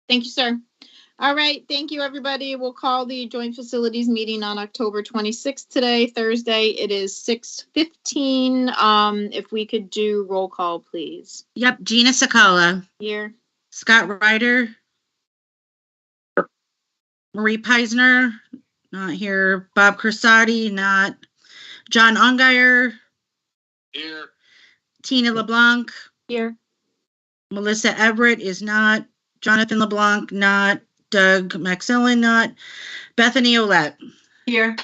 Thank you, sir. All right. Thank you, everybody. We'll call the joint facilities meeting on October 26th today, Thursday. It is 6:15. If we could do roll call, please. Yep. Gina Sakala. Here. Scott Ryder. Here. Marie Peisner. Not here. Bob Corsati. Not. John Ungary. Here. Tina LeBlanc. Here. Melissa Everett is not. Jonathan LeBlanc, not. Doug Maxillan, not. Bethany Olette. Here.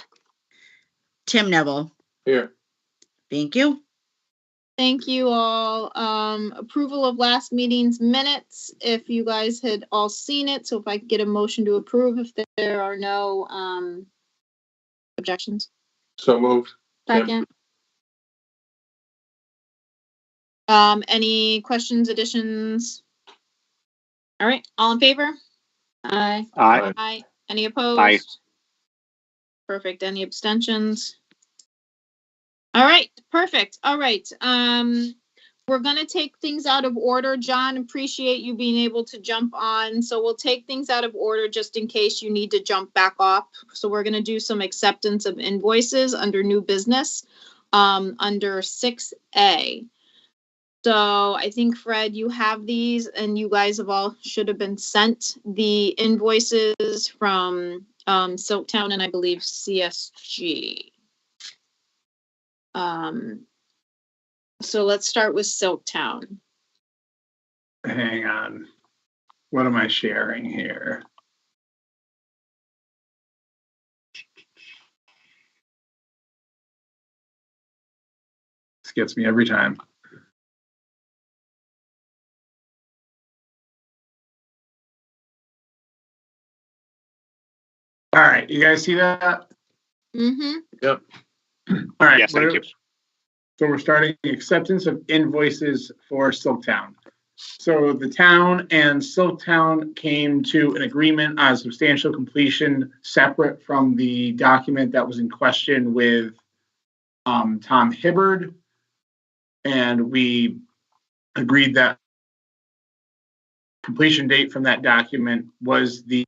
Tim Neville. Here. Thank you. Thank you all. Approval of last meeting's minutes, if you guys had all seen it. So if I could get a motion to approve if there are no objections. So moved. Second. Any questions, additions? All right, all in favor? Aye. Aye. Aye. Any opposed? Aye. Perfect. Any abstentions? All right, perfect. All right. We're gonna take things out of order. John, appreciate you being able to jump on. So we'll take things out of order just in case you need to jump back off. So we're gonna do some acceptance of invoices under new business, under 6A. So I think, Fred, you have these and you guys have all should have been sent the invoices from Silktown and I believe CSG. So let's start with Silktown. Hang on. What am I sharing here? This gets me every time. All right, you guys see that? Mm-hmm. Yep. All right. Yes, thank you. So we're starting acceptance of invoices for Silktown. So the town and Silktown came to an agreement on substantial completion separate from the document that was in question with Tom Hibbard. And we agreed that completion date from that document was the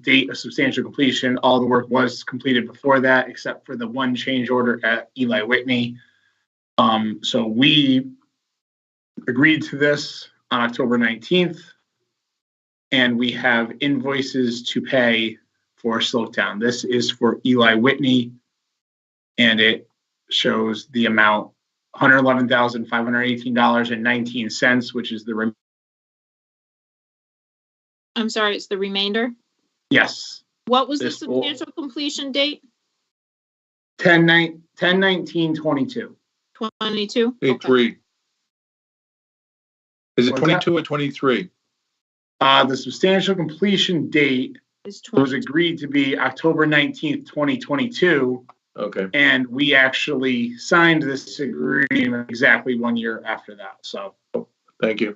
date of substantial completion. All the work was completed before that, except for the one change order at Eli Whitney. So we agreed to this on October 19th, and we have invoices to pay for Silktown. This is for Eli Whitney, and it shows the amount $111,518.19, which is the I'm sorry, it's the remainder. yes. What was the substantial completion date? 10/19/22. 22. 23. Is it What's 22 or 23? The substantial completion date Is was 20. agreed to be October 19th, 2022. Okay. And we actually signed this agreement exactly 1 year after that. So Thank you.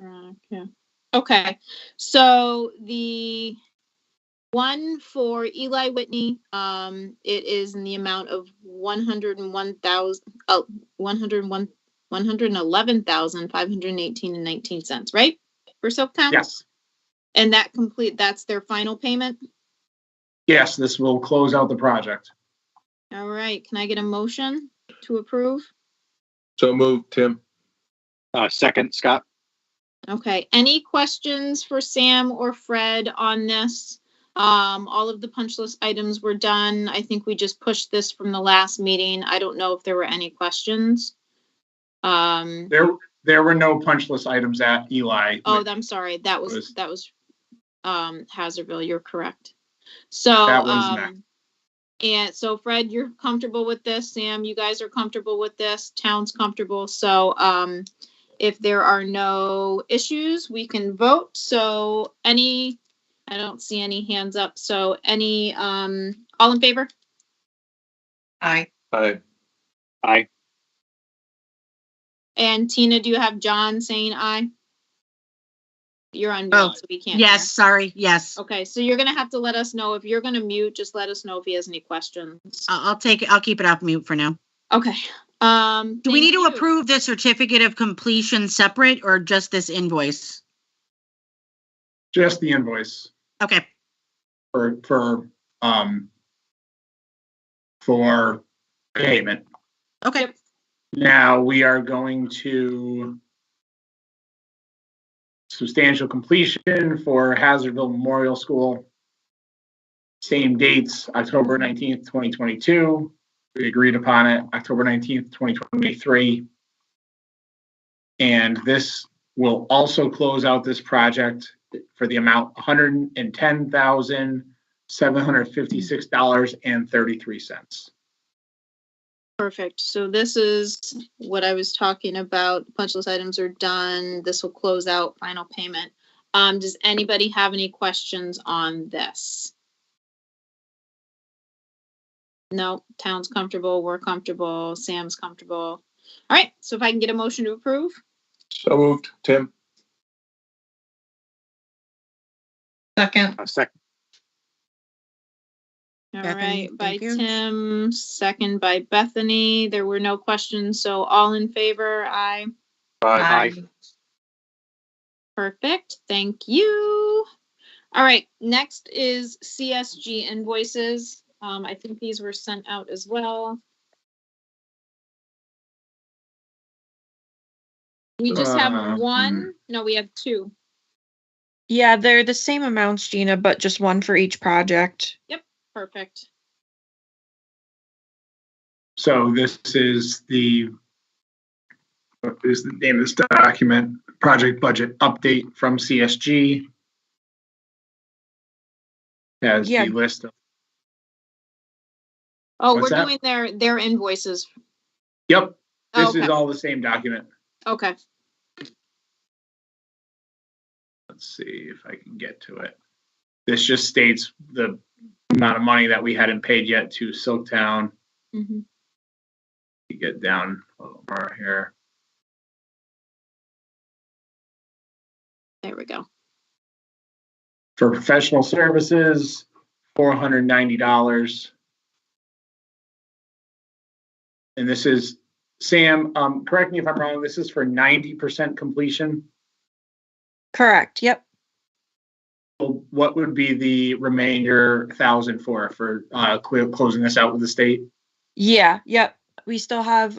Okay. So the one for Eli Whitney, it is in the amount of $111,518.19, right? For Silktown? yes, And that's their final payment? yes, this will close out the project. All right. Can I get a motion to approve? So moved, Tim. Second, Scott. Okay. Any questions for Sam or Fred on this? All of the punch list items were done. I think we just pushed this from the last meeting. I don't know if there were any questions. There were no punch list items at Eli. Oh, I'm sorry. That was Hazardville. You're correct. So, That one's next. and so Fred, you're comfortable with this. Sam, you guys are comfortable with this. Town's comfortable. So, if there are no issues, we can vote. So I don't see any hands up. So any, all in favor? Aye. Aye. Aye. And Tina, do you have John saying aye? You're on mute, Oh, so we can't. Yes, sorry. Yes. Hear. Okay, so you're gonna have to let us know if you're gonna mute. Just let us know if he has any questions. I'll keep it off mute for now. Okay. Do we need to approve the certificate of completion separate or just this invoice? Just the invoice. Okay. For payment. Okay. Yep. Now we are going to substantial completion for Hazardville Memorial School. Same dates, October 19th, 2022. We agreed upon it, October 19th, 2023. And this will also close out this project for the amount $110,756.33. Perfect. So this is what I was talking about. Punch list items are done. This will close out final payment. Does anybody have any questions on this? No, town's comfortable, we're comfortable, Sam's comfortable. All right, so if I can get a motion to approve? So moved, Tim. Second. Second. All Bethany, right, by thank you. Tim, second by Bethany. There were no questions, so all in favor, aye. Aye. Perfect, thank you. All right, next is CSG invoices. I think these were sent out as well. We just have one, no, we have two. Yeah, they're the same amounts, Gina, but just one for each project. Perfect. So this is what is the name of this document? Project budget update from CSG. Has Yeah. the list of, Oh, What's we're that? doing their invoices. yep, this Okay. is all the same document. Okay, Let's see if I can get to it. This just states the amount of money that we hadn't paid yet to Silktown. mhm. You get down a little more here. There we go. For professional services, $490. And this is, Sam, correct me if I'm wrong, this is for 90% completion. Correct. Yep. What would be the remainder 1,000 for closing this out with the state? Yeah. Yep. We still have,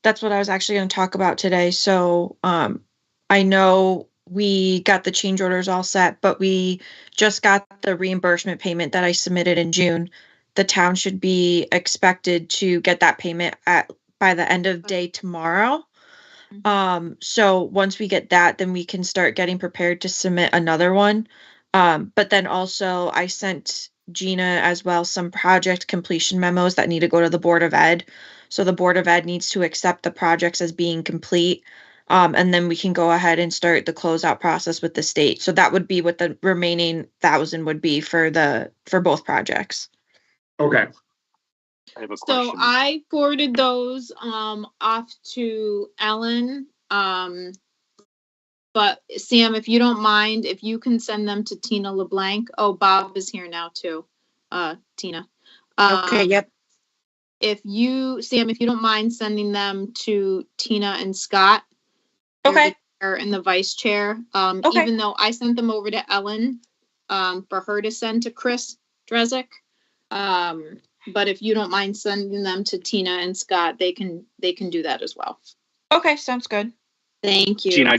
that's what I was actually going to talk about today. So, I know we got the change orders all set, but we just got the reimbursement payment that I submitted in June. The town should be expected to get that payment by the end of day tomorrow. So once we get that, then we can start getting prepared to submit another one. But then also I sent Gina as well some project completion memos that need to go to the Board of Ed. So the Board of Ed needs to accept the projects as being complete. And then we can go ahead and start the closeout process with the state. So that would be what the remaining 1,000 would be for both projects. Okay. I have a So question. I forwarded those off to Ellen. But Sam, if you don't mind, if you can send them to Tina LeBlanc. Oh, Bob is here now too. Tina. Okay. Yep. Sam, if you don't mind sending them to Tina and Scott. They're Okay. the chair and the vice chair. Okay. Even though I sent them over to Ellen, for her to send to Chris Drezik. But if you don't mind sending them to Tina and Scott, they can do that as well. Okay. Sounds good. Thank you. Gina,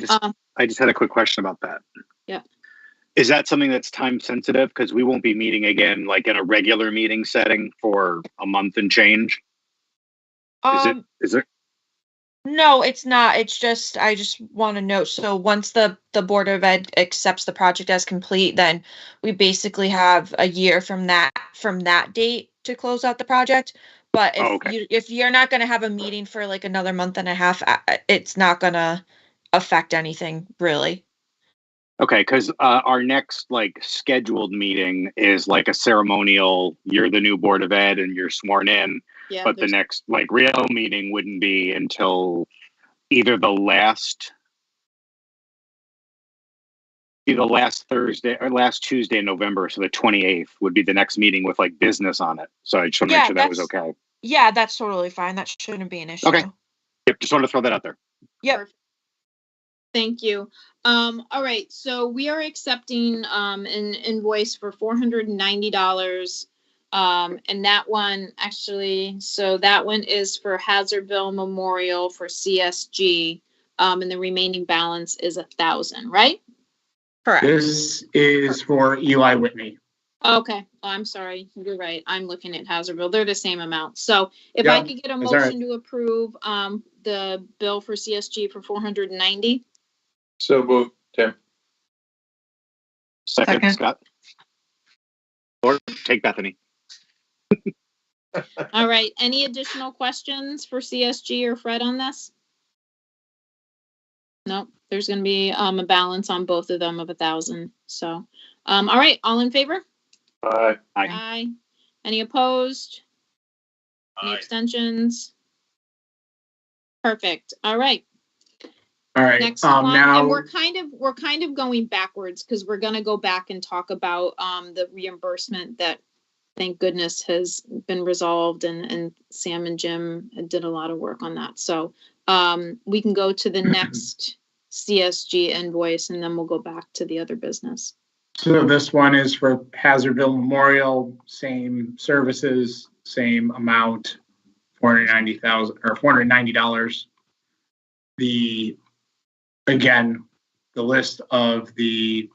I just had a quick question about that. Yeah. Is that something that's time sensitive? Because we won't be meeting again, like in a regular meeting setting for a month and change. Is it? No, it's not. It's just, I just want to note, so once the Board of Ed accepts the project as complete, then we basically have a year from that date to close out the project. But if you're not going to have a meeting for like another month and a half, it's not going to affect anything really. Okay, because our next like scheduled meeting is like a ceremonial, you're the new Board of Ed and you're sworn in. Yeah, But the next like real meeting wouldn't be until either the last Thursday or last Tuesday in November. So the 28th would be the next meeting with like business on it. So I just want to make sure that was okay. Yeah, that's totally fine. That shouldn't be an issue. Okay. Yep, just wanted to throw that out there. Yep. Thank you. All right, so we are accepting an invoice for $490. And that one actually, so that one is for Hazardville Memorial for CSG. And the remaining balance is 1,000, right? Correct. This is for Eli Whitney. Okay, oh, I'm sorry. You're right. I'm looking at Hazardville. They're the same amount. So if I Yeah, could get a that's all right. motion to approve the bill for CSG for 490. So moved, Tim. Second, Scott. Or take Bethany. All right, any additional questions for CSG or Fred on this? Nope, there's gonna be a balance on both of them of 1,000. So, all right, all in favor? Aye. Aye. Aye. Any opposed? Any abstentions? Perfect. All right. All right. Next one, Now, and we're kind of going backwards because we're gonna go back and talk about the reimbursement that thank goodness has been resolved, and Sam and Jim did a lot of work on that. So we can go to the next CSG invoice and then we'll go back to the other business. so this one is for Hazardville Memorial, same services, same amount, $490. Again, the list of the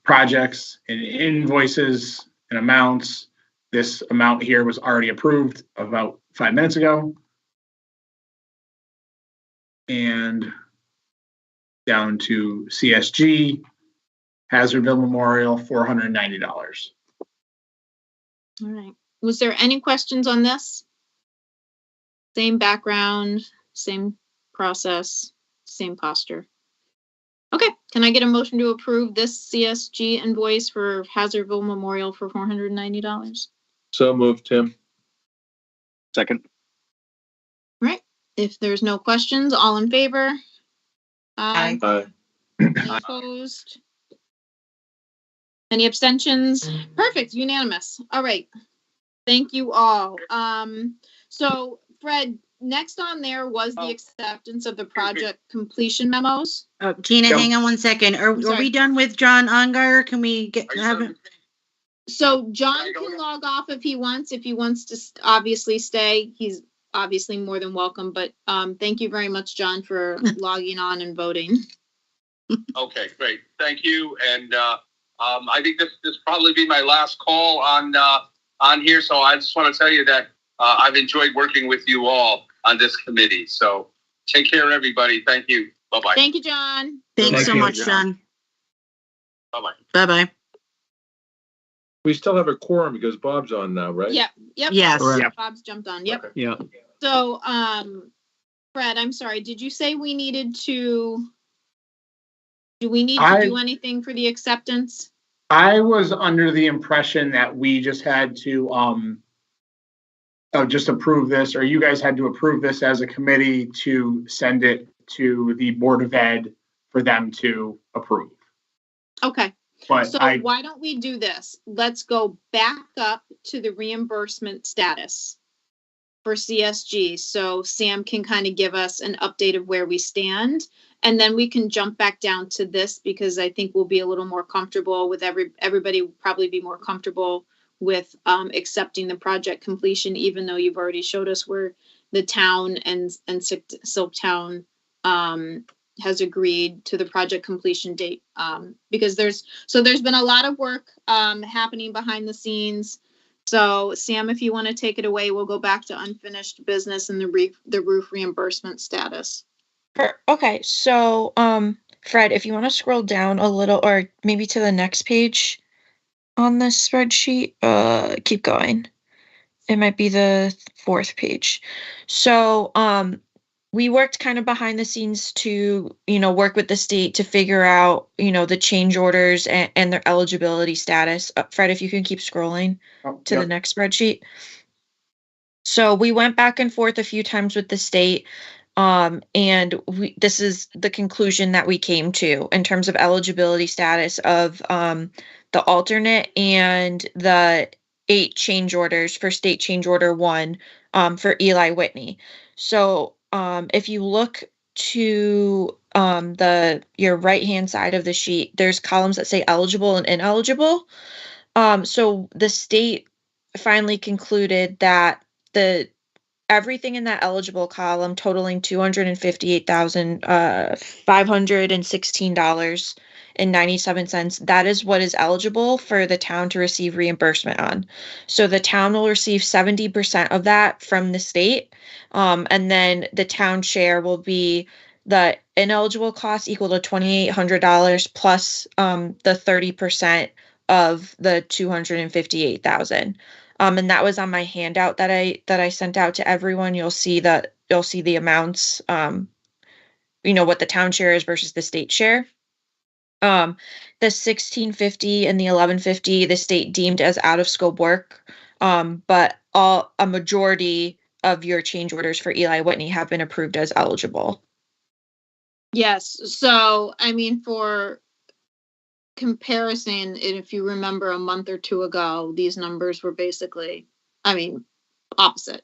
projects and invoices and amounts. This amount here was already approved about 5 minutes ago. And down to CSG, Hazardville Memorial, $490. All right. Was there any questions on this? Same background, same process, same posture. Okay, can I get a motion to approve this CSG invoice for Hazardville Memorial for $490? So moved, Tim. Second. Right, if there's no questions, all in favor? Aye. Aye. Any opposed? Any abstentions? Perfect, unanimous. All right. Thank you all. So Fred, next on there was the acceptance of the project completion memos. Oh, Tina, Yep. hang on one second. Are we Sorry. done with John Ongar? Can we have it? So John can log off if he wants. If he wants to obviously stay, he's obviously more than welcome. But thank you very much, John, for logging on and voting. Okay, great. Thank you. And I think this probably be my last call on here. So I just want to tell you that I've enjoyed working with you all on this committee. So take care, everybody. Thank you. Bye-bye. Thank you, John. Thanks Thank so you, much, John. John. Bye-bye. Bye-bye. We still have a quorum because Bob's on now, right? Yep. Yes. Correct. Bob's jumped on. Yep. Okay. Yeah. So, Fred, I'm sorry. Did you say we needed to? Do we need to do anything for the acceptance? I was under the impression that we just had to just approve this, or you guys had to approve this as a committee to send it to the Board of Ed for them to approve. Okay. But So why don't we do this? Let's go back up to the reimbursement status for CSG. So Sam can kind of give us an update of where we stand. And then we can jump back down to this because I think we'll be a little more comfortable with everybody will probably be more comfortable with accepting the project completion, even though you've already showed us where the town and Silktown has agreed to the project completion date. Because there's been a lot of work happening behind the scenes. So Sam, if you want to take it away, we'll go back to unfinished business and the roof reimbursement status. Okay, so Fred, if you want to scroll down a little or maybe to the next page on this spreadsheet, keep going. It might be the 4th page. So we worked kind of behind the scenes to, work with the state to figure out, the change orders and their eligibility status. Fred, if you can keep scrolling to the next spreadsheet. So we went back and forth a few times with the state. And this is the conclusion that we came to in terms of eligibility status of the alternate and the 8 change orders for state change order 1 for Eli Whitney. So if you look to your right-hand side of the sheet, there's columns that say eligible and ineligible. So the state finally concluded that everything in that eligible column totaling $258,516.97, that is what is eligible for the town to receive reimbursement on. So the town will receive 70% of that from the state. And then the town share will be the ineligible cost equal to $2,800 plus the 30% of the $258,000. And that was on my handout that I sent out to everyone. You'll see the amounts, what the town share is versus the state share. The 1650 and the 1150, the state deemed as out of scope work. But a majority of your change orders for Eli Whitney have been approved as eligible. Yes. So, I mean, for comparison, and if you remember a month or two ago, these numbers were basically, opposite.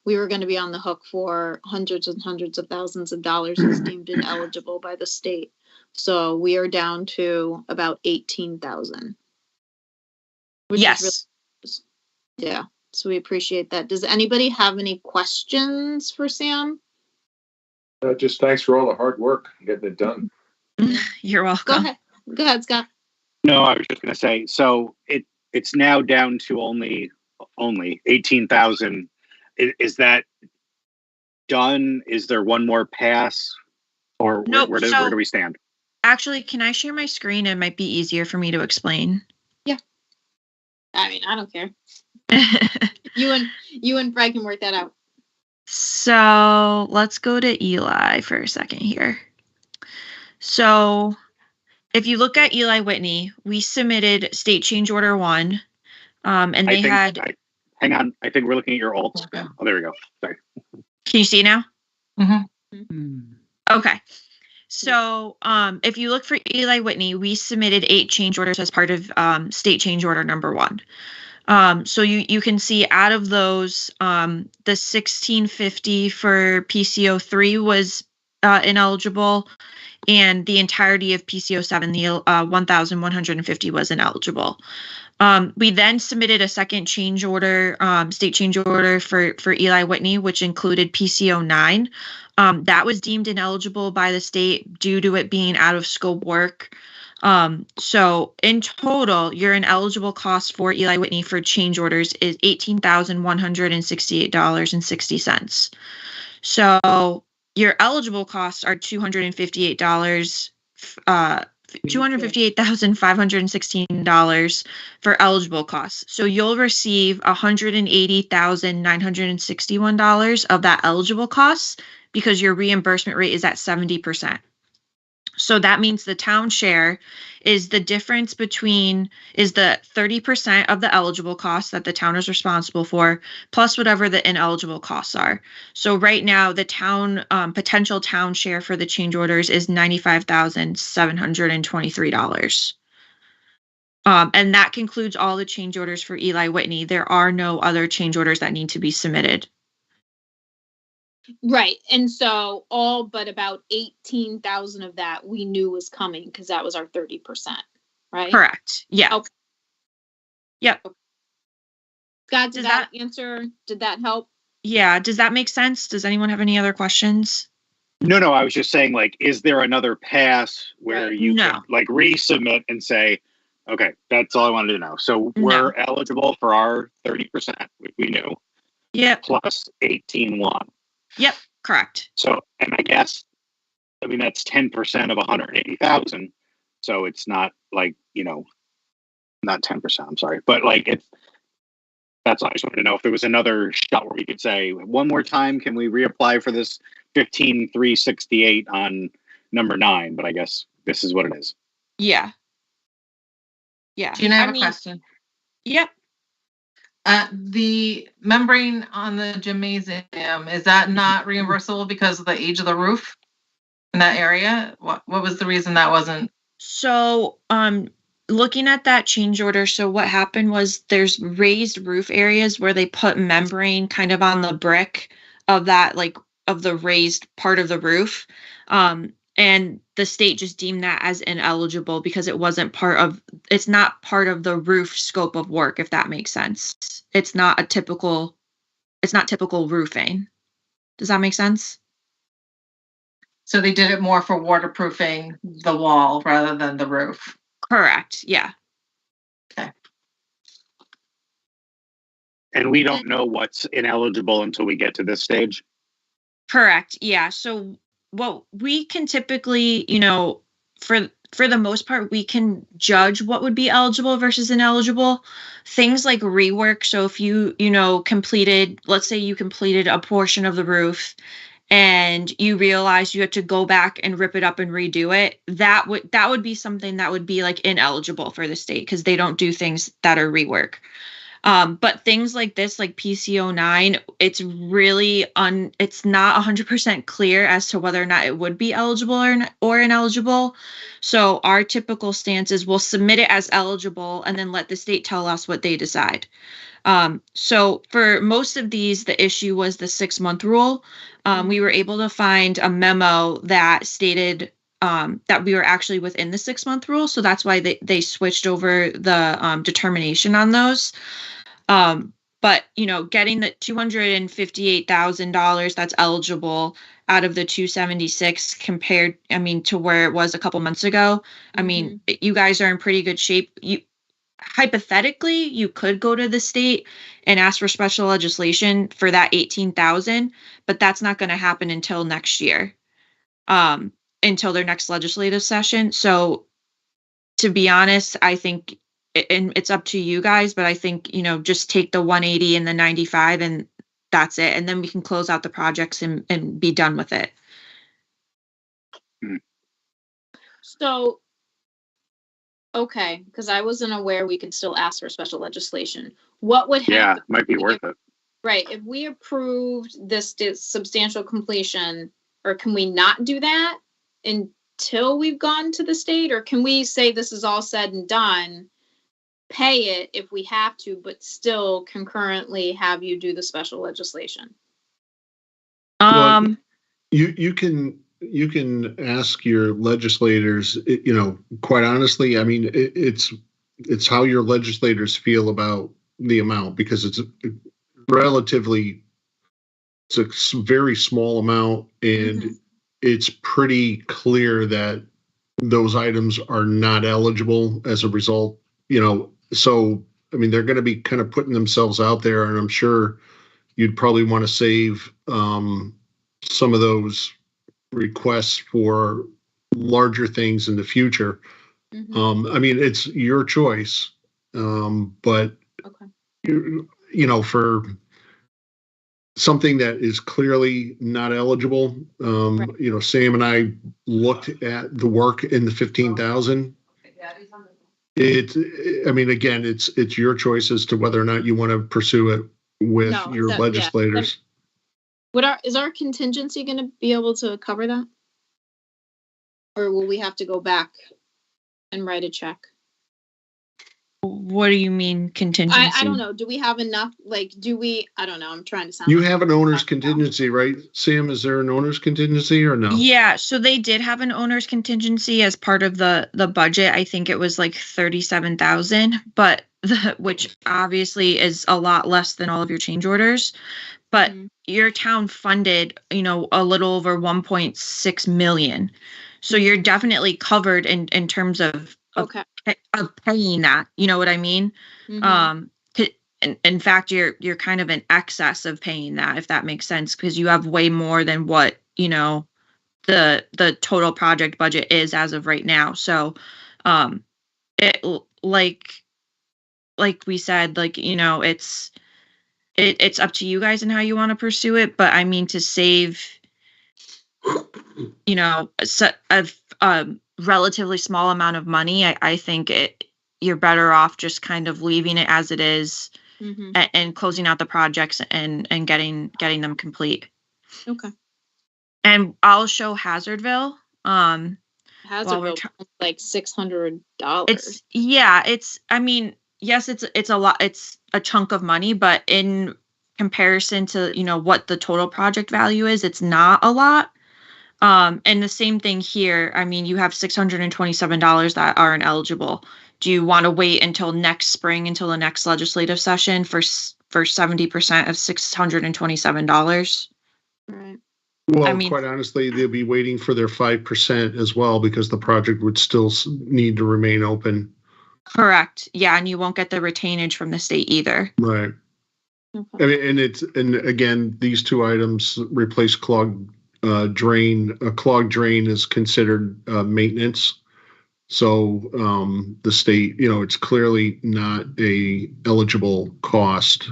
We were going to be on the hook for hundreds and hundreds of thousands of dollars as deemed ineligible by the state. So we are down to about 18,000. Yes. Yeah. So we appreciate that. Does anybody have any questions for Sam? Just thanks for all the hard work getting it done. You're welcome. Go ahead, Scott. No, I was just going to say, so it's now down to only 18,000. Is that done? Is there one more pass, or Nope, where do we stand? Actually, can I share my screen? It might be easier for me to explain. Yeah. I don't care. You and Fred can work that out. So let's go to Eli for a second here. So if you look at Eli Whitney, we submitted state change order 1, and they hang on. I think we're looking at your alt. Okay. Oh, there we go. Sorry. Can you see now? Mm-hmm. Okay. So if you look for Eli Whitney, we submitted 8 change orders as part of state change order number 1. So you can see out of those, the 1650 for PCO 3 was ineligible, and the entirety of PCO 7, the 1,150 was ineligible. We then submitted a second change order, state change order for Eli Whitney, which included PCO 9. That was deemed ineligible by the state due to it being out of scope work. So in total, your ineligible cost for Eli Whitney for change orders is $18,168.60. So your eligible costs are $258,516 for eligible costs. So you'll receive $180,961 of that eligible costs because your reimbursement rate is at 70%. So that means the town share is the difference is the 30% of the eligible costs that the town is responsible for, plus whatever the ineligible costs are. So right now, the town potential town share for the change orders is $95,723. And that concludes all the change orders for Eli Whitney. There are no other change orders that need to be submitted. Right. And so all but about 18,000 of that we knew was coming because that was our 30%, right? Correct. Yeah. Okay. Yep. Scott, did that help? Yeah. Does that make sense? Does anyone have any other questions? No, I was just saying, is there another pass where you No. can resubmit and say, okay, that's all I wanted to know. So we're eligible for our 30%, which we knew. Yep. Plus 18,1. Yep, correct. So, and I guess, that's 10% of 180,000. So it's not not 10%, I'm sorry. But that's all I just wanted to know if there was another shot where we could say, one more time, can we reapply for this 15,368 on number 9? But I guess this is what it is. Yeah. Yeah. Gina, I have a question. Yep. The membrane on the gymnasium, is that not reimbursable because of the age of the roof in that area? What was the reason that wasn't? So, looking at that change order, so what happened was there's raised roof areas where they put membrane kind of on the brick of that, of the raised part of the roof. And the state just deemed that as ineligible because it's not part of the roof scope of work, if that makes sense. It's not typical roofing. Does that make sense? So they did it more for waterproofing the wall rather than the roof. Correct. Yeah. And we don't know what's ineligible until we get to this stage. Correct. Yeah. So what we can typically, for the most part, we can judge what would be eligible versus ineligible. Things like rework. So if let's say you completed a portion of the roof and you realize you had to go back and rip it up and redo it, that would be something that would be like ineligible for the state because they don't do things that are rework. But things like this, like PC09, it's really it's not 100% clear as to whether or not it would be eligible or ineligible. So our typical stance is we'll submit it as eligible and then let the state tell us what they decide. So for most of these, the issue was the 6-month rule. We were able to find a memo that stated that we were actually within the 6-month rule. So that's why they switched over the determination on those. But getting the $258,000 that's eligible out of the 276 compared, to where it was a couple months ago. You guys are in pretty good shape. Hypothetically, you could go to the state and ask for special legislation for that 18,000, but that's not going to happen until next year, until their next legislative session. So to be honest, I think, and it's up to you guys, but I think, just take the 180 and the 95 and that's it. And then we can close out the projects and be done with it. So, okay, because I wasn't aware we could still ask for special legislation. What would happen? Yeah, might be worth it. Right. If we approved this substantial completion, or can we not do that until we've gone to the state? Or can we say this is all said and done, pay it if we have to, but still concurrently have you do the special legislation? Well, you can ask your legislators, quite honestly, it's how your legislators feel about the amount, because it's a very small amount, and it's pretty clear that those items are not eligible as a result, so, they're going to be kind of putting themselves out there, and I'm sure you'd probably want to save some of those requests for larger things in the future. It's your choice, but okay. For something that is clearly not eligible, Right. Sam and I looked at the work in the 15,000. Again, it's your choice as to whether or not you want to pursue it with your legislators. Is our contingency going to be able to cover that? Or will we have to go back and write a check? What do you mean contingency? I don't know. Do we have enough? I don't know. I'm trying to sound. You have an owner's contingency, right? Sam, is there an owner's contingency or no? Yeah, so they did have an owner's contingency as part of the budget. I think it was like 37,000, but which obviously is a lot less than all of your change orders. But your town funded, a little over 1.6 million. So you're definitely covered in terms of paying that. You know what I mean? In fact, you're kind of in excess of paying that, if that makes sense, because you have way more than what, the total project budget is as of right now. So, it like we said, it's up to you guys and how you want to pursue it. But to save, a relatively small amount of money, I think you're better off just kind of leaving it as it is and closing out the projects and getting them complete. Okay. And I'll show Hazardville. Hazardville, like $600. Yes, it's a lot. It's a chunk of money, but in comparison to, what the total project value is, it's not a lot. And the same thing here. I mean, you have $627 that aren't eligible. Do you want to wait until next spring, until the next legislative session for 70% of $627? Right. Well, I mean- quite honestly, they'll be waiting for their 5% as well because the project would still need to remain open. Correct. Yeah, and you won't get the retainage from the state either. Right. Okay. I mean, and again, these two items replace clogged drain. A clogged drain is considered maintenance. So the state, it's clearly not a eligible cost.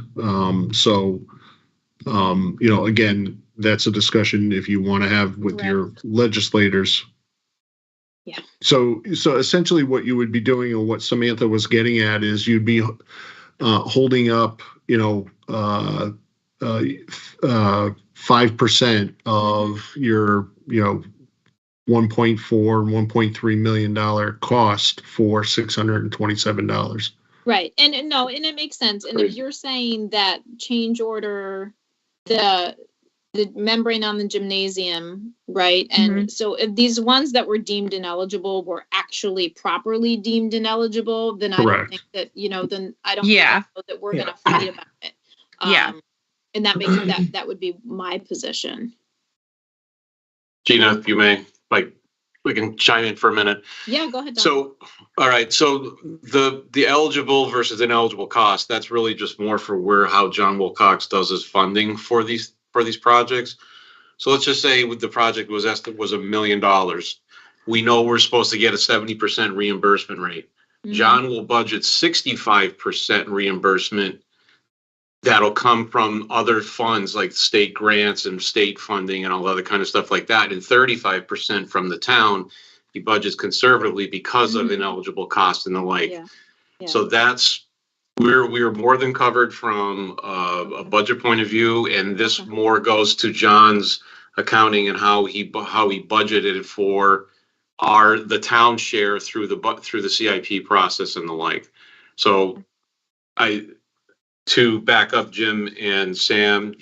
Again, that's a discussion if you want to have with your legislators. Yeah. So essentially what you would be doing, and what Samantha was getting at, is you'd be holding up, 5% of your, 1.4 and $1.3 million cost for $627. Right. And it makes sense. And if you're saying that change order, the membrane on the gymnasium, right? And so if these ones that were deemed ineligible were actually properly deemed ineligible, then I don't think that, then I don't know that we're going to fight about it. And that makes that would be my position. Gina, if you may, we can chime in for a minute. Yeah, go ahead, Don. So, all right. So the eligible versus ineligible cost, that's really just more for how John Wilcox does his funding for these projects. So let's just say the project was $1 million. We know we're supposed to get a 70% reimbursement rate. Mm-hmm. John will budget 65% reimbursement. That'll come from other funds like state grants and state funding and all other kind of stuff like that. And 35% from the town. He budgets conservatively because of ineligible costs and the like. Yeah. Yeah. So we're more than covered from a budget point of view. And this more goes to John's accounting and how he budgeted for the town share through the CIP process and the like. So to back up Jim and Sam,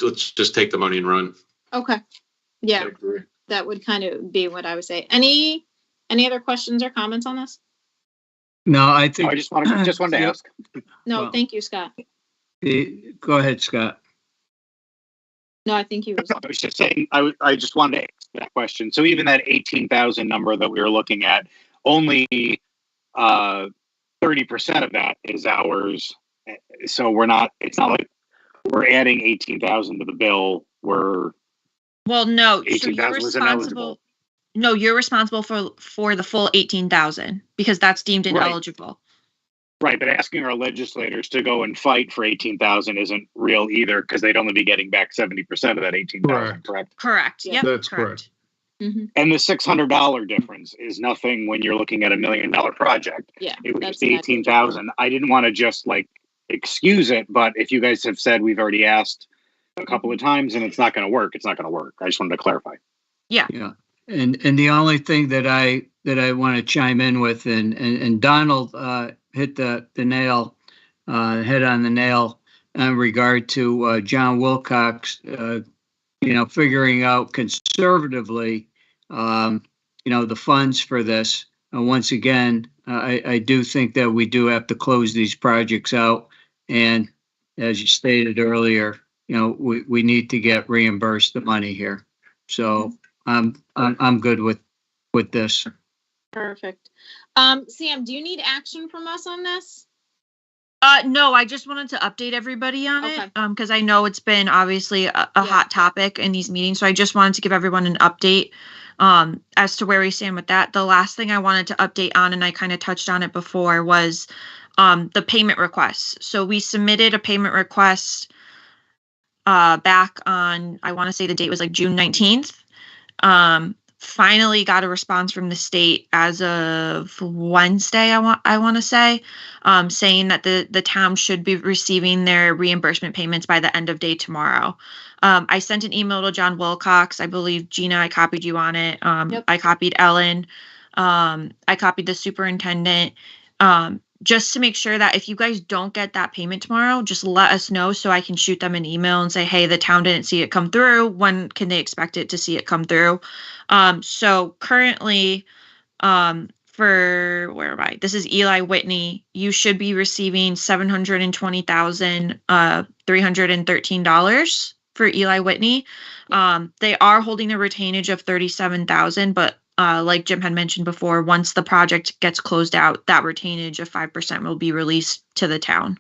let's just take the money and run. Okay. Yeah, that would kind of be what I would say. Any other questions or comments on this? No, I think. I just wanted to ask. No, thank you, Scott. Go ahead, Scott. No, I think he was. I was just saying. I just wanted to ask that question. So even that 18,000 number that we were looking at, only 30% of that is ours. So it's not like we're adding 18,000 to the bill. No, so you're responsible. No, you're responsible for the full 18,000 because that's deemed ineligible. Right, but asking our legislators to go and fight for 18,000 isn't real either because they'd only be getting back 70% of that 18,000, correct? Correct. Yeah. Yep, That's correct. Mm-hmm. And the $600 difference is nothing when you're looking at $1 million project. Yeah, it was 18,000. I didn't want to just excuse it, but if you guys have said we've already asked a couple of times and it's not going to work, it's not going to work. I just wanted to clarify. Yeah. And the only thing that I want to chime in with, and Donald hit the nail, head on the nail in regard to John Wilcox, figuring out conservatively, the funds for this. And once again, I do think that we do have to close these projects out. And as you stated earlier, we need to get reimbursed the money here. So I'm good with this. Perfect. Sam, do you need action from us on this? No, I just wanted to update everybody on it because I know it's been obviously a hot topic in these meetings. So I just wanted to give everyone an update as to where we stand with that. The last thing I wanted to update on, and I kind of touched on it before, was the payment requests. So we submitted a payment request back on, I want to say the date was June 19th. Finally got a response from the state as of Wednesday, I want to say, saying that the town should be receiving their reimbursement payments by the end of day tomorrow. I sent an email to John Wilcox. I believe, Gina, I copied you on it. Yep. I copied Ellen. I copied the superintendent. just to make sure that if you guys don't get that payment tomorrow, just let us know so I can shoot them an email and say, hey, the town didn't see it come through. When can they expect it to see it come through? So currently, for where am I? This is Eli Whitney. You should be receiving $720,313 for Eli Whitney. They are holding a retainage of $37,000, but like Jim had mentioned before, once the project gets closed out, that retainage of 5% will be released to the town.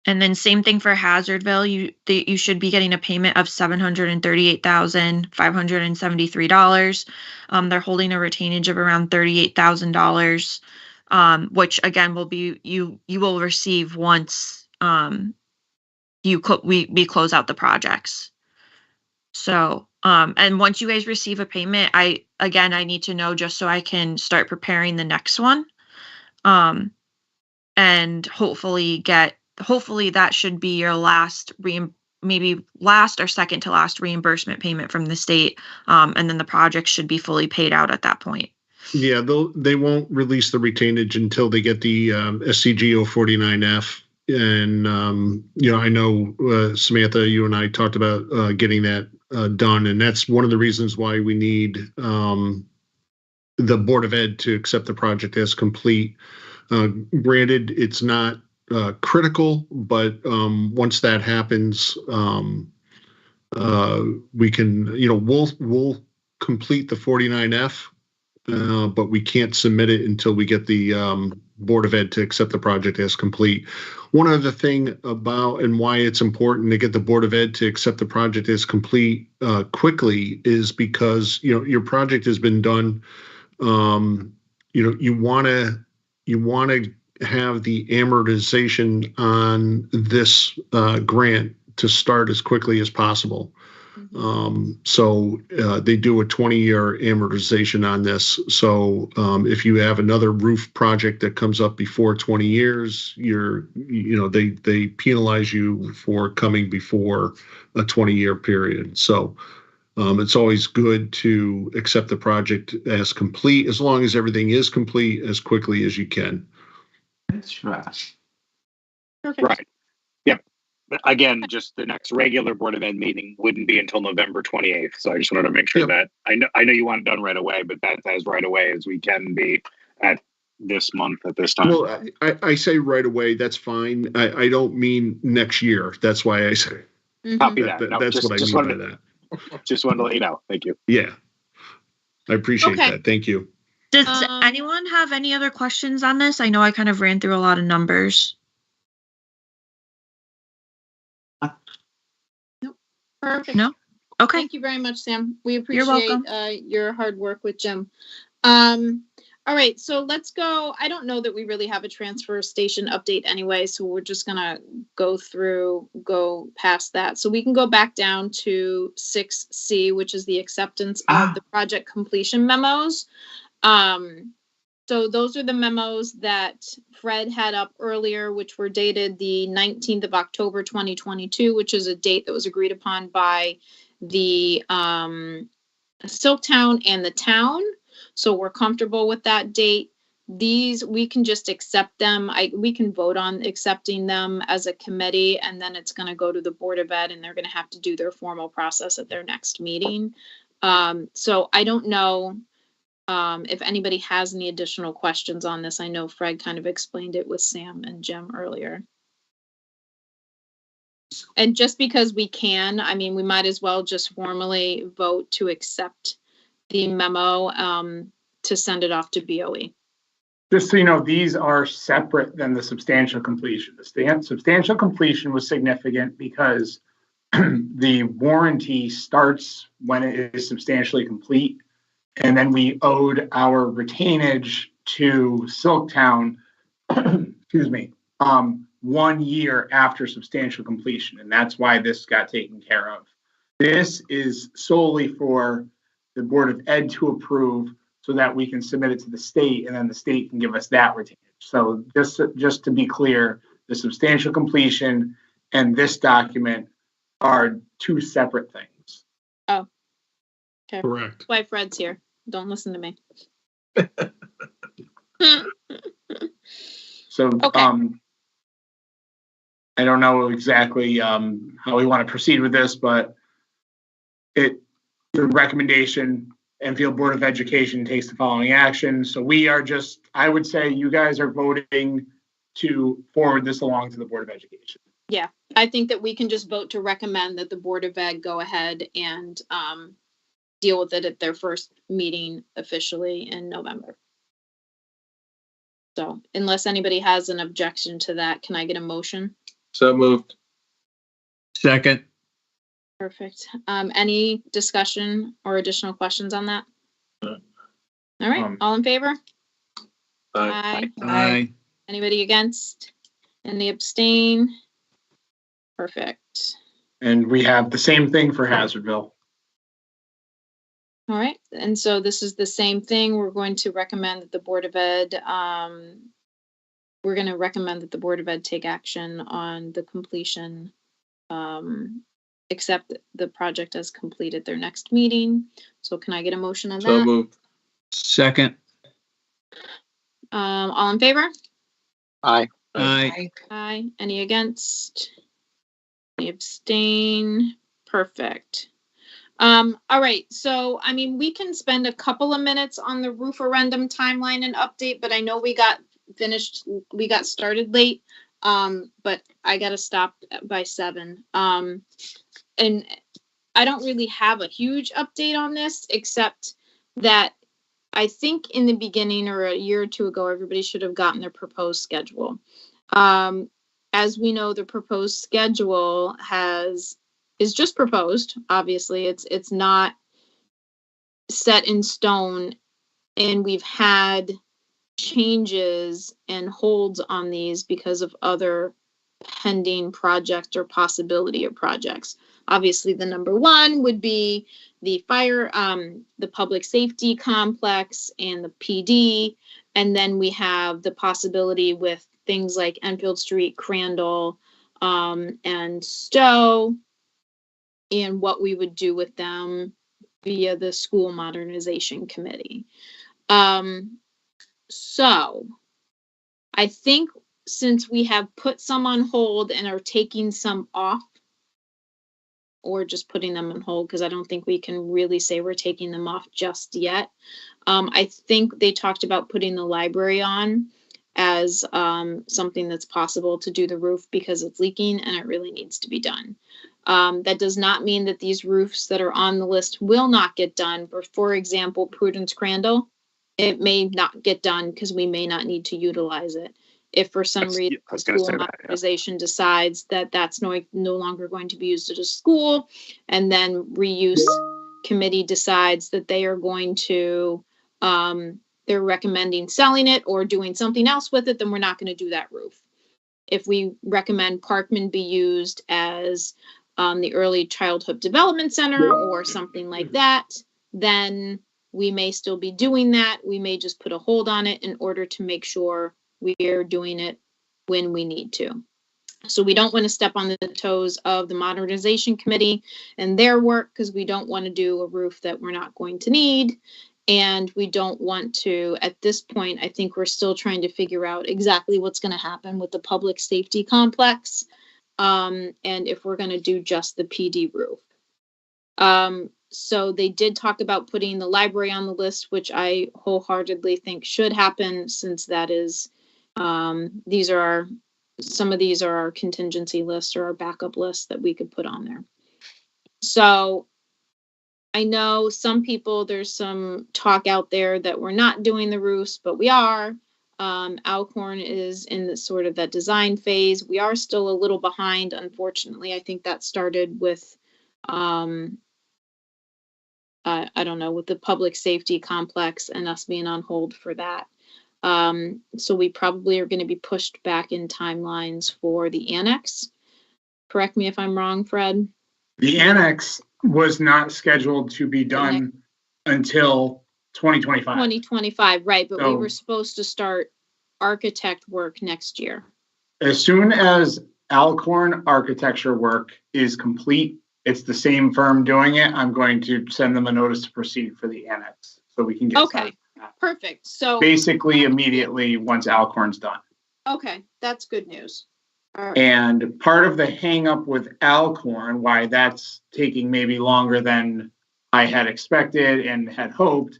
And then same thing for Hazardville. You should be getting a payment of $738,573. They're holding a retainage of around $38,000, which again will be you will receive once we close out the projects. So and once you guys receive a payment, I need to know just so I can start preparing the next one. And hopefully that should be your last maybe last or second to last reimbursement payment from the state. And then the project should be fully paid out at that point. Yeah, they won't release the retainage until they get the SCGO 49F. And, I know, Samantha, you and I talked about getting that done. And that's one of the reasons why we need the Board of Ed to accept the project as complete. Granted, it's not critical, but once that happens, we can, we'll complete the 49F, but we can't submit it until we get the Board of Ed to accept the project as complete. One other thing about and why it's important to get the Board of Ed to accept the project as complete quickly is because, your project has been done. You want to have the amortization on this grant to start as quickly as possible. So they do a 20-year amortization on this. So if you have another roof project that comes up before 20 years, they penalize you for coming before a 20-year period. So it's always good to accept the project as complete, as long as everything is complete, as quickly as you can. That's right. Perfect. Right. Yep. But again, just the next regular Board of Ed meeting wouldn't be until November 28th. So I just wanted to make sure that I know you want it done right away, but that's as right away as we can be at this month at this time. Well, I say right away, that's fine. I don't mean next year. That's why I say. Copy that. No, that's what I mean by that. Just wanted to let you know. Thank you. Yeah. I appreciate that. Thank you. Does anyone have any other questions on this? I know I kind of ran through a lot of numbers. Nope. Perfect. No? Okay. Thank you very much, Sam. We You're appreciate welcome. your hard work with Jim. All right, so let's go. I don't know that we really have a transfer station update anyway, so we're just gonna go past that. So we can go back down to 6C, which is the acceptance of the project completion memos. So those are the memos that Fred had up earlier, which were dated the 19th of October, 2022, which is a date that was agreed upon by the Silktown and the town. So we're comfortable with that date. These, we can just accept them. We can vote on accepting them as a committee, and then it's going to go to the Board of Ed, and they're going to have to do their formal process at their next meeting. So I don't know if anybody has any additional questions on this. I know Fred kind of explained it with Sam and Jim earlier. And just because we can, I mean, we might as well just formally vote to accept the memo to send it off to BOE. Just so you know, these are separate than the substantial completion. The substantial completion was significant because the warranty starts when it is substantially complete. And then we owed our retainage to Silktown, excuse me, 1 year after substantial completion. And that's why this got taken care of. This is solely for the Board of Ed to approve so that we can submit it to the state, and then the state can give us that retainage. So just to be clear, the substantial completion and this document are two separate things. Oh, okay. Correct. That's why Fred's here. Don't listen to me. So, Okay. I don't know exactly how we want to proceed with this, but the recommendation, Enfield Board of Education takes the following action. So we are just, I would say you guys are voting to forward this along to the Board of Education. Yeah, I think that we can just vote to recommend that the Board of Ed go ahead and deal with it at their first meeting officially in November. So unless anybody has an objection to that, can I get a motion? So moved. Second. Perfect. Any discussion or additional questions on that? No. All right, all in favor? Aye. Aye. Anybody against? Any abstain? Perfect. And we have the same thing for Hazardville. All right, and so this is the same thing. We're going to recommend that the Board of Ed, take action on the completion, accept the project as complete at their next meeting. So can I get a motion on So that? moved. Second. All in favor? Aye. Aye. Any against? Any abstain? Perfect. All right, so I mean, we can spend a couple of minutes on the rooferendum timeline and update, but I know we got started late. But I gotta stop by 7. And I don't really have a huge update on this, except that I think in the beginning or a year or two ago, everybody should have gotten their proposed schedule. As we know, the proposed schedule is just proposed. Obviously, it's not set in stone, and we've had changes and holds on these because of other pending projects or possibility of projects. Obviously, the number one would be the fire, the public safety complex and the PD. And then we have the possibility with things like Enfield Street, Crandall, and Stowe, and what we would do with them via the school modernization committee. So I think since we have put some on hold and are taking some off, or just putting them on hold, because I don't think we can really say we're taking them off just yet. I think they talked about putting the library on as something that's possible to do the roof because it's leaking and it really needs to be done. That does not mean that these roofs that are on the list will not get done. For example, Prudence Crandall, it may not get done because we may not need to utilize it. If for some reason the school modernization decides that that's no longer going to be used at a school, and then reuse committee decides that they are going to, they're recommending selling it or doing something else with it, then we're not going to do that roof. If we recommend Parkman be used as the Early Childhood Development Center or something like that, then we may still be doing that. We may just put a hold on it in order to make sure we are doing it when we need to. So we don't want to step on the toes of the modernization committee and their work, because we don't want to do a roof that we're not going to need. And we don't want to, at this point, I think we're still trying to figure out exactly what's going to happen with the public safety complex. And if we're going to do just the PD roof. So they did talk about putting the library on the list, which I wholeheartedly think should happen, since that is, some of these are our contingency lists or our backup lists that we could put on there. So I know some people, there's some talk out there that we're not doing the roofs, but we are. Alcorn is in the sort of that design phase. We are still a little behind, unfortunately. I think that started with, I don't know, with the public safety complex and us being on hold for that. So we probably are going to be pushed back in timelines for the annex. Correct me if I'm wrong, Fred. The annex was not scheduled to be done until 2025. 2025, right, but we So- were supposed to start architect work next year. As soon as Alcorn architecture work is complete, it's the same firm doing it. I'm going to send them a notice to proceed for the annex so we can get Okay. started. Perfect. So, basically immediately once Alcorn's done. okay, that's good news. All right. And part of the hang up with Alcorn, why that's taking maybe longer than I had expected and had hoped,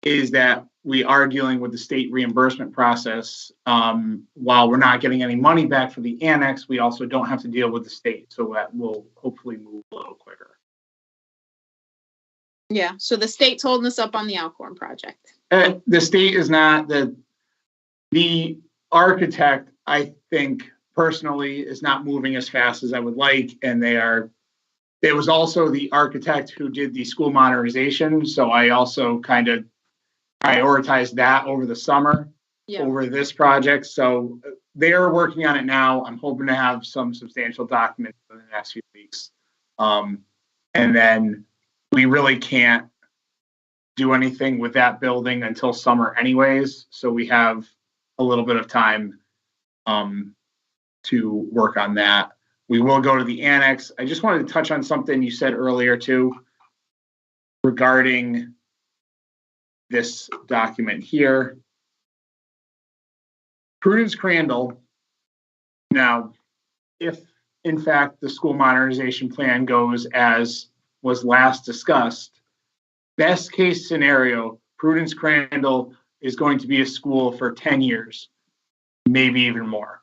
is that we are dealing with the state reimbursement process. While we're not getting any money back for the annex, we also don't have to deal with the state. So that will hopefully move a little quicker. Yeah, so the state's holding us up on the Alcorn project. The state is not the architect, I think personally, is not moving as fast as I would like. And it was also the architect who did the school modernization. So I also kind of prioritized that over the summer, over this project. So they're working on it now. I'm hoping to have some substantial documents in the next few weeks. And then we really can't do anything with that building until summer anyways. So we have a little bit of time to work on that. We will go to the annex. I just wanted to touch on something you said earlier too, regarding this document here. Prudence Crandall. Now, if in fact the school modernization plan goes as was last discussed, best case scenario, Prudence Crandall is going to be a school for 10 years, maybe even more.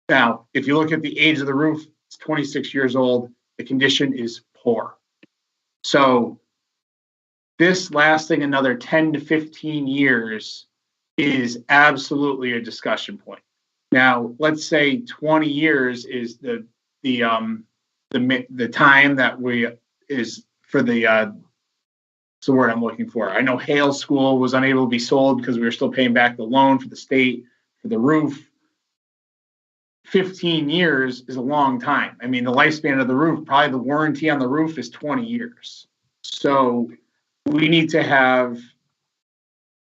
Now, if you look at the age of the roof, it's 26 years old. The condition is poor. So this lasting another 10 to 15 years is absolutely a discussion point. Now, let's say 20 years is the time that we is for the word I'm looking for. I know Hale School was unable to be sold because we were still paying back the loan for the state for the roof. 15 years is a long time. I mean, the lifespan of the roof, probably the warranty on the roof is 20 years. So we need to have,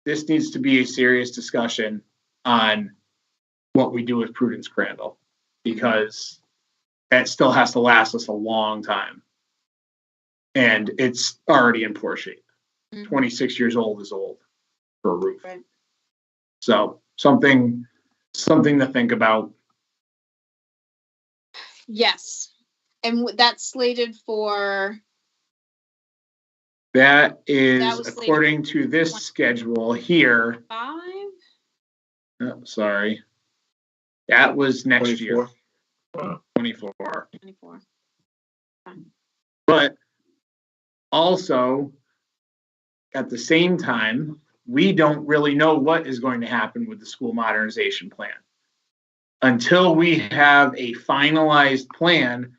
this needs to be a serious discussion on what we do with Prudence Crandall, because that still has to last us a long time. And it's already in poor shape. 26 years old is old for a roof. Right. So something to think about. Yes. And that's slated for? That is, That was slated according to this schedule here. 5? Oh, sorry. That was next year. 24. 24. But also, at the same time, we don't really know what is going to happen with the school modernization plan. Until we have a finalized plan,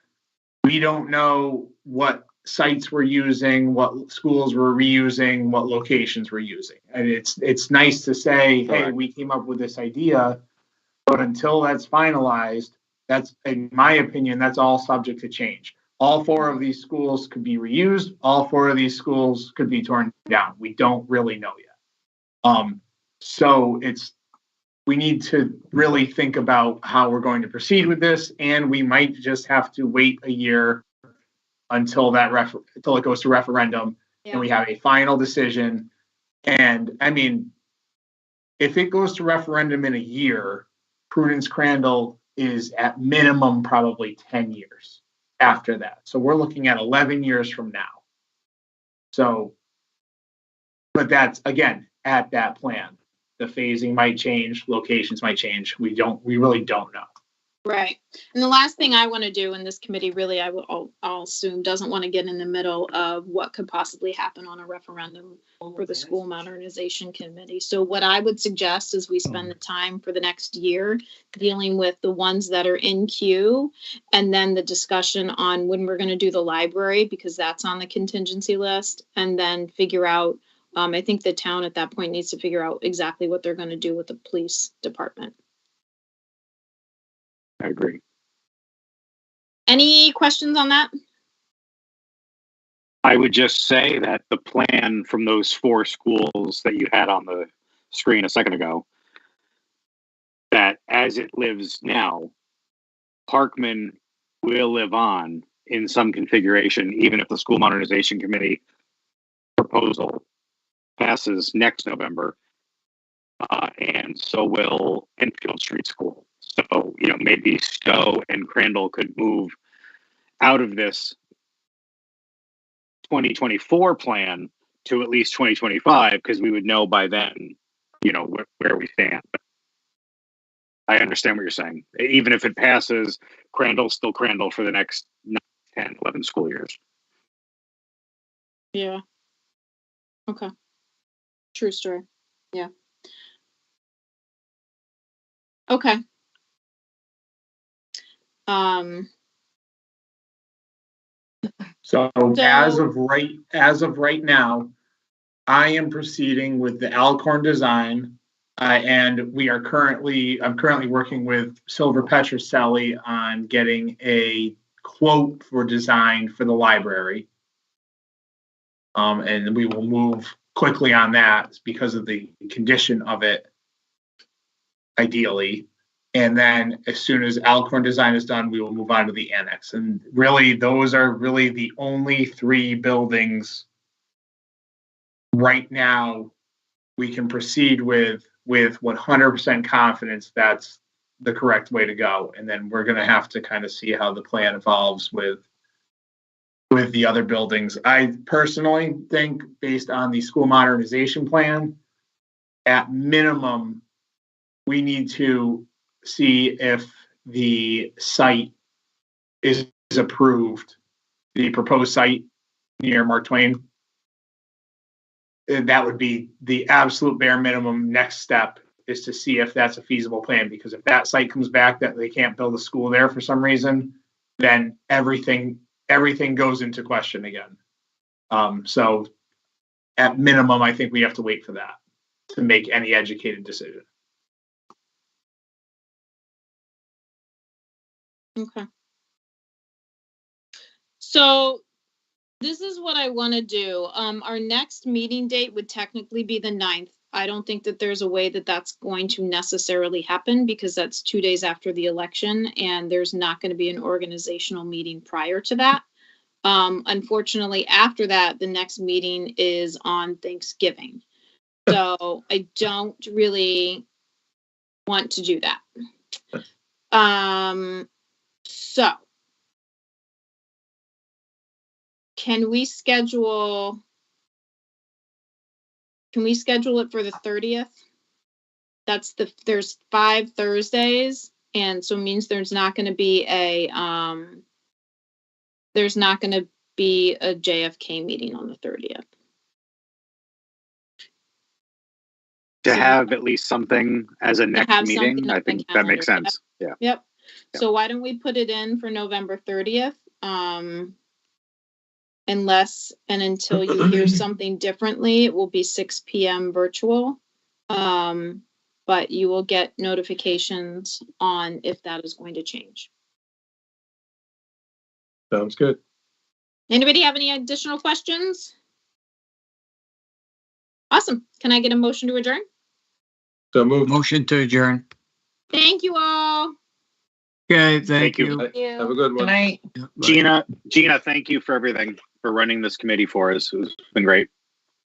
we don't know what sites we're using, what schools we're reusing, what locations we're using. And it's nice to say, hey, we came up with this idea, but until that's finalized, that's, in my opinion, that's all subject to change. All 4 of these schools could be reused. All 4 of these schools could be torn down. We don't really know yet. So we need to really think about how we're going to proceed with this, and we might just have to wait a year until until it goes to referendum and we have a final decision. And I mean, if it goes to referendum in a year, Prudence Crandall is at minimum probably 10 years after that. So we're looking at 11 years from now. So, but that's again at that plan. The phasing might change, locations might change. We really don't know. Right. And the last thing I want to do in this committee, really, I'll assume doesn't want to get in the middle of what could possibly happen on a referendum for the school modernization committee. So what I would suggest is we spend the time for the next year dealing with the ones that are in queue, and then the discussion on when we're going to do the library, because that's on the contingency list, and then figure out, I think the town at that point needs to figure out exactly what they're going to do with the police department. I agree. Any questions on that? I would just say that the plan from those 4 schools that you had on the screen a second ago, that as it lives now, Parkman will live on in some configuration, even if the school modernization committee proposal passes next November, and so will Enfield Street School. So, maybe Stowe and Crandall could move out of this 2024 plan to at least 2025, because we would know by then, where we stand. I understand what you're saying. Even if it passes, Crandall's still Crandall for the next 9, 10, 11 school years. Yeah. Okay. True story. Yeah. Okay. So as of right now, I am proceeding with the Alcorn design, and I'm currently working with Silver Petrocelli on getting a quote for design for the library. And we will move quickly on that because of the condition of it, ideally. And then as soon as Alcorn design is done, we will move on to the annex. And really, those are really the only 3 buildings right now we can proceed with 100% confidence that's the correct way to go. And then we're going to have to kind of see how the plan evolves with the other buildings. I personally think, based on the school modernization plan, at minimum, we need to see if the site is approved, the proposed site near Mark Twain. That would be the absolute bare minimum. Next step is to see if that's a feasible plan, because if that site comes back that they can't build a school there for some reason, then everything goes into question again. So at minimum, I think we have to wait for that to make any educated decision. Okay. So this is what I want to do. Our next meeting date would technically be the 9th. I don't think that there's a way that that's going to necessarily happen, because that's 2 days after the election, and there's not going to be an organizational meeting prior to that. Unfortunately, after that, the next meeting is on Thanksgiving. So I don't really want to do that. So can we schedule it for the 30th? There's 5 Thursdays, and so it means there's not going to be a JFK meeting on the 30th. To have at least something as a next have meeting, something I on the think that makes calendar, sense. Yeah. Yep. So why don't we put it in for November 30th? Unless and until you hear something differently, it will be 6 p.m. virtual. But you will get notifications on if that is going to change. Sounds good. Anybody have any additional questions? Awesome. Can I get a motion to adjourn? So move. Motion to adjourn. Thank you all. Okay, thank you. you. Thank you. Have a good one. Good night. Bye. Gina, thank you for everything, for running this committee for us. It's been great.